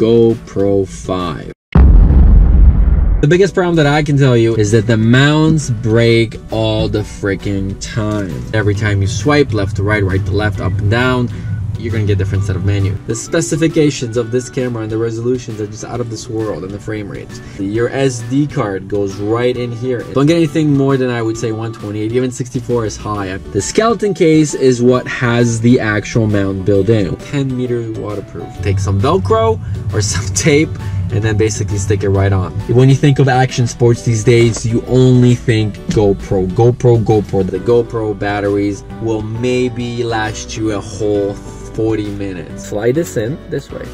GoPro 5. The biggest problem that I can tell you is that the mounts break all the freaking time. Every time you swipe left to right, right to left, up and down, you're gonna get a different set of menu. The specifications of this camera and the resolutions are just out of this world, and the frame rates. Your SD card goes right in here. Don't get anything more than, I would say, 128. Even 64 is high. The skeleton case is what has the actual mount built in. 10-meter waterproof. Take some Velcro or some tape and then basically stick it right on. When you think of action sports these days, you only think GoPro. The GoPro batteries will maybe last you a whole 40 minutes. Slide this in this way.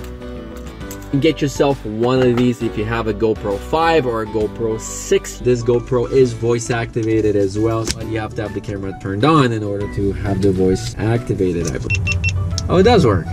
And get yourself one of these if you have a GoPro 5 or a GoPro 6. This GoPro is voice activated as well, but you have to have the camera turned on in order to have the voice activated, I believe. Oh, it does work.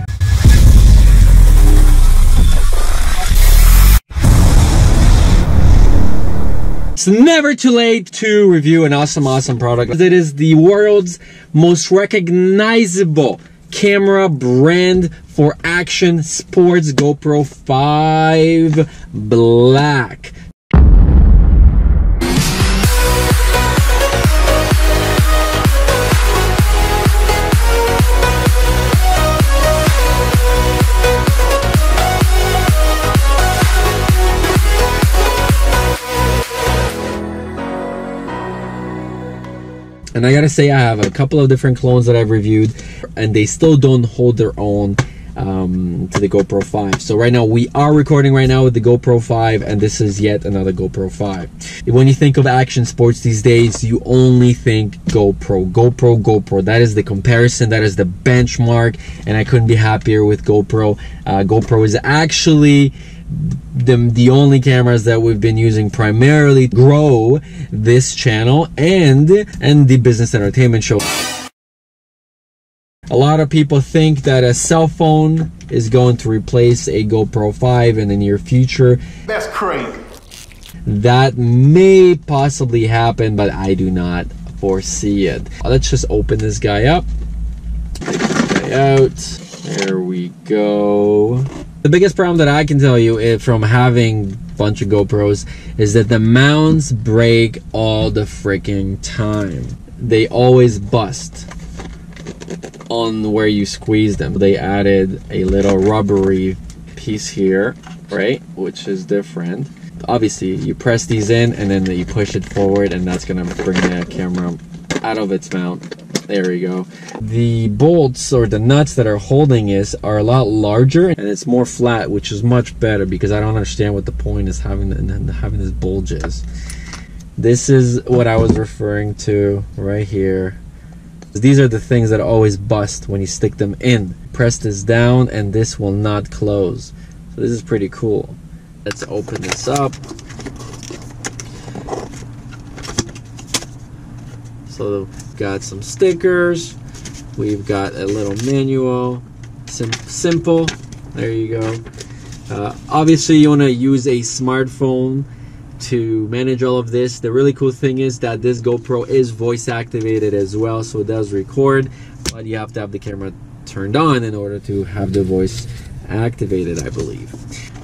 It's never too late to review an awesome product. It is the world's most recognizable camera brand for action sports, GoPro 5 Black. And I gotta say, I have a couple of different clones that I've reviewed, and they still don't hold their own to the GoPro 5. So right now, we are recording right now with the GoPro 5, and this is yet another GoPro 5. When you think of action sports these days, you only think GoPro. That is the comparison, that is the benchmark, and I couldn't be happier with GoPro. GoPro is actually the only cameras that we've been using primarily to grow this channel and the business entertainment show. A lot of people think that a cell phone is going to replace a GoPro 5 in the near future. That's crazy. That may possibly happen, but I do not foresee it. Let's just open this guy up. Take this guy out. There we go. The biggest problem that I can tell you from having a bunch of GoPros is that the mounts break all the freaking time. They always bust on where you squeeze them. They added a little rubbery piece here, right, which is different. Obviously, you press these in and then you push it forward, and that's gonna bring the camera out of its mount. There we go. The bolts or the nuts that are holding it are a lot larger, and it's more flat, which is much better because I don't understand what the point is having this bulges. This is what I was referring to right here. These are the things that always bust when you stick them in. Press this down and this will not close. So this is pretty cool. Let's open this up. So we've got some stickers, we've got a little manual, simple, there you go. Obviously you want to use a smartphone to manage all of this. The really cool thing is that this GoPro is voice activated as well, so it does record, but you have to have the camera turned on in order to have the voice activated, I believe.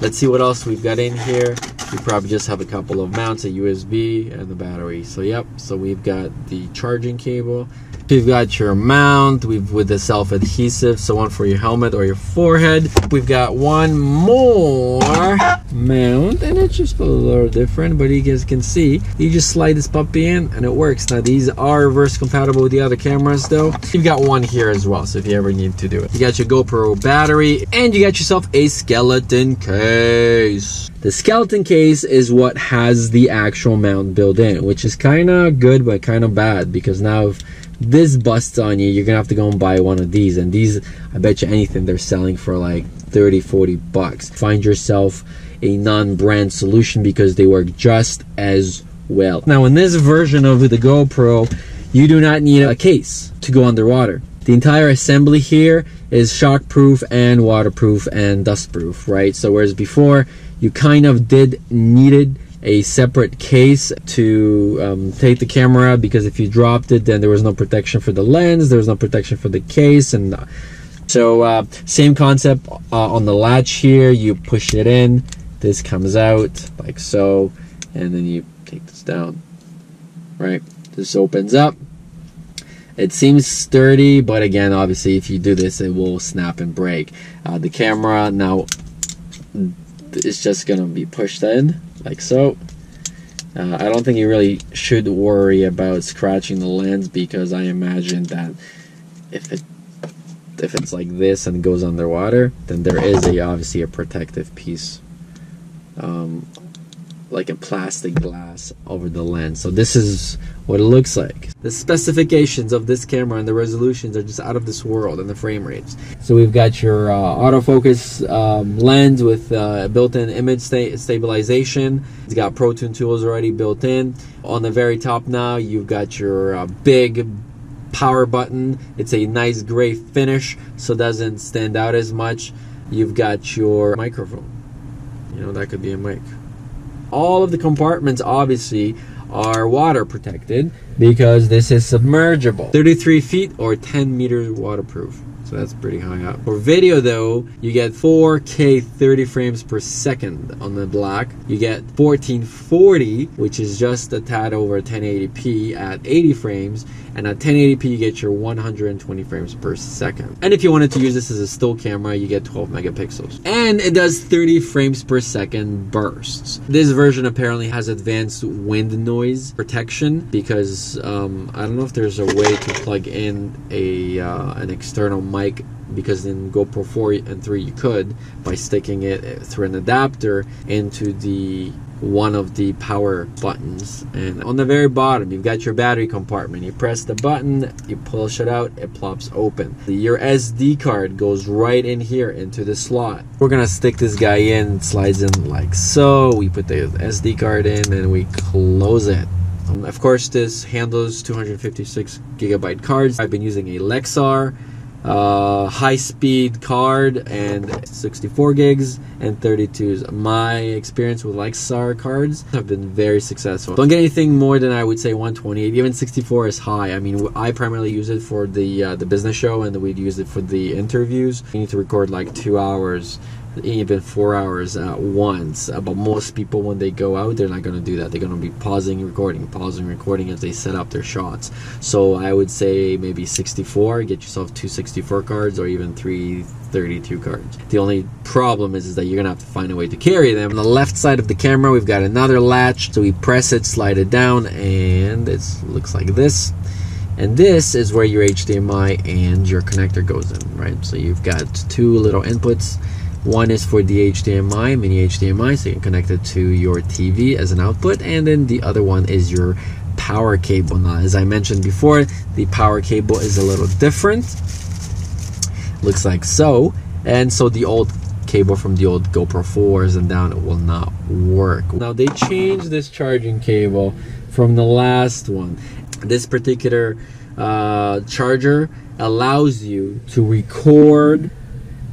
Let's see what else we've got in here. We probably just have a couple of mounts, a USB and the battery. So yep, so we've got the charging cable. We've got your mount with the self-adhesive, so one for your helmet or your forehead. We've got one more mount, and it's just a little different, but you guys can see, you just slide this puppy in and it works. Now these are reverse compatible with the other cameras though. You've got one here as well, so if you ever need to do it. You got your GoPro battery, and you got yourself a skeleton case. The skeleton case is what has the actual mount built in, which is kind of good but kind of bad, because now if this busts on you, you're gonna have to go and buy one of these, and these, I bet you anything, they're selling for like 30-40 bucks. Find yourself a non-brand solution because they work just as well. Now in this version of the GoPro, you do not need a case to go underwater. The entire assembly here is shockproof and waterproof and dustproof, right? So whereas before you kind of needed a separate case to take the camera, because if you dropped it, then there was no protection for the lens, there was no protection for the case, and So same concept on the latch here. You push it in, this comes out like so, and then you take this down, right? This opens up. It seems sturdy, but again, obviously, if you do this, it will snap and break. The camera now is just gonna be pushed in like so. I don't think you really should worry about scratching the lens, because I imagine that if it's like this and goes underwater, then there is obviously a protective piece, like a plastic glass over the lens. So this is what it looks like. The specifications of this camera and the resolutions are just out of this world, and the frame rates. So we've got your autofocus lens with built-in image stabilization. It's got Pro Tune tools already built in. On the very top now, you've got your big power button. It's a nice gray finish, so it doesn't stand out as much. You've got your microphone. You know, that could be a mic. All of the compartments obviously are water protected, because this is submergible. 33 feet or 10 meters waterproof. So that's pretty high up. For video though, you get 4K 30 frames per second on the Black. You get 1440, which is just a tad over 1080p at 80 frames. And at 1080p, you get your 120 frames per second. And if you wanted to use this as a still camera, you get 12 megapixels. And it does 30 frames per second bursts. This version apparently has advanced wind noise protection, because I don't know if there's a way to plug in an external mic, because in GoPro 4 and 3 you could, by sticking it through an adapter into one of the power buttons. And on the very bottom, you've got your battery compartment. You press the button, you push it out, it plops open. Your SD card goes right in here into the slot. We're gonna stick this guy in, it slides in like so. We put the SD card in and we close it. Of course, this handles 256 gigabyte cards. I've been using a Lexar high-speed card, and 64 gigs and 32s. My experience with Lexar cards have been very successful. Don't get anything more than, I would say, 128. Even 64 is high. I mean, I primarily use it for the business show, and we'd use it for the interviews. You need to record like 2 hours, even 4 hours at once. But most people, when they go out, they're not going to do that. They're going to be pausing recording as they set up their shots. So I would say maybe 64. Get yourself 2 64 cards, or even 3 32 cards. The only problem is that you're gonna have to find a way to carry them. On the left side of the camera, we've got another latch. So we press it, slide it down, and it looks like this. And this is where your HDMI and your connector goes in, right? So you've got 2 little inputs. One is for the HDMI, mini HDMI, so you can connect it to your TV as an output, and then the other one is your power cable. Now, as I mentioned before, the power cable is a little different. Looks like so, and so the old cable from the old GoPro 4s and down, it will not work. Now they changed this charging cable from the last one. This particular charger allows you to record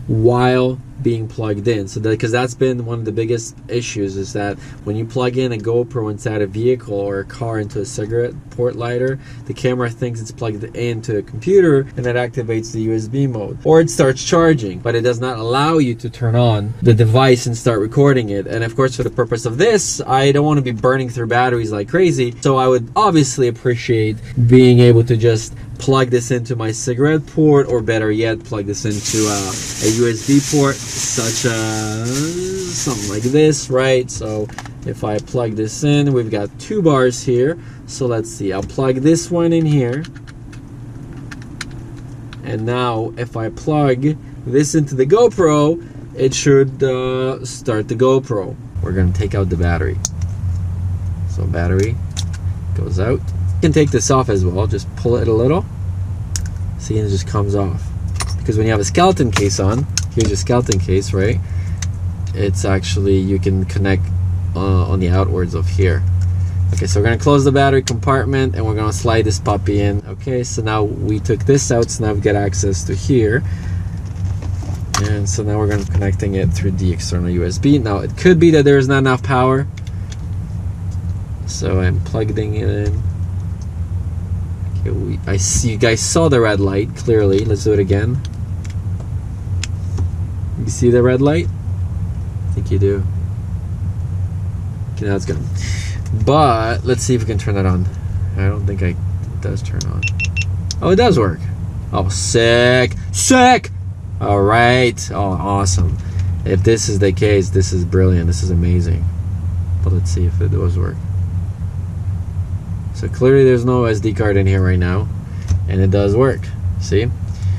while being plugged in. So because that's been one of the biggest issues, is that when you plug in a GoPro inside a vehicle or a car into a cigarette port lighter, the camera thinks it's plugged into a computer and it activates the USB mode, or it starts charging, but it does not allow you to turn on the device and start recording it. And of course, for the purpose of this, I don't want to be burning through batteries like crazy, so I would obviously appreciate being able to just plug this into my cigarette port, or better yet, plug this into a USB port, such as something like this, right? So if I plug this in, we've got 2 bars here. So let's see, I'll plug this one in here, and now if I plug this into the GoPro, it should start the GoPro. We're gonna take out the battery. So battery goes out. You can take this off as well, just pull it a little. See, and it just comes off. Because when you have a skeleton case on, here's your skeleton case, right? It's actually, you can connect on the outwards of here. Okay, so we're gonna close the battery compartment and we're gonna slide this puppy in. Okay, so now we took this out, so now we get access to here. And so now we're gonna be connecting it through the external USB. Now it could be that there's not enough power, so I'm plugging it in. Okay, I see you guys saw the red light clearly. Let's do it again. You see the red light? I think you do. Okay, now it's gone. But let's see if we can turn that on. I don't think it does turn on. Oh, it does work. Oh, sick. Sick! Alright. Oh, awesome. If this is the case, this is brilliant. This is amazing. But let's see if it does work. So clearly there's no SD card in here right now. And it does work. See?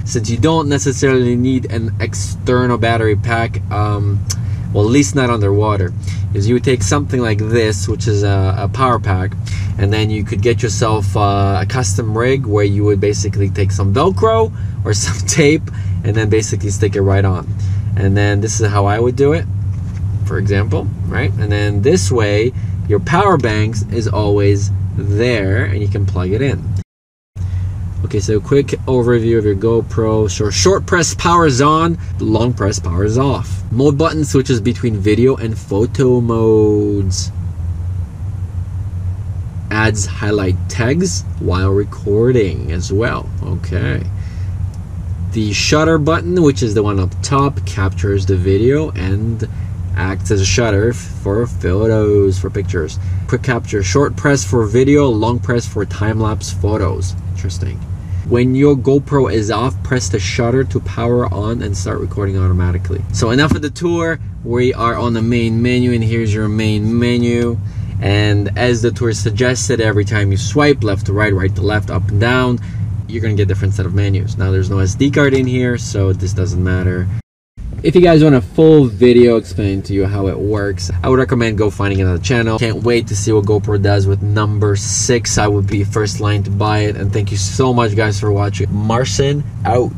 Since you don't necessarily need an external battery pack, well, at least not underwater, is you would take something like this, which is a power pack, and then you could get yourself a custom rig where you would basically take some Velcro or some tape and then basically stick it right on. And then this is how I would do it, for example, right? And then this way, your power banks is always there and you can plug it in. Okay, so quick overview of your GoPro. So short press powers on, long press powers off. Mode button switches between video and photo modes. Adds highlight tags while recording as well. Okay. The shutter button, which is the one up top, captures the video and acts as a shutter for photos, for pictures. Quick capture, short press for video, long press for time-lapse photos. Interesting. When your GoPro is off, press the shutter to power on and start recording automatically. So enough of the tour. We are on the main menu, and here's your main menu. And as the tour suggested, every time you swipe left to right, right to left, up and down, you're gonna get a different set of menus. Now there's no SD card in here, so this doesn't matter. If you guys want a full video explaining to you how it works, I would recommend go finding another channel. Can't wait to see what GoPro does with number 6. I would be first line to buy it. And thank you so much, guys, for watching. Marcin out.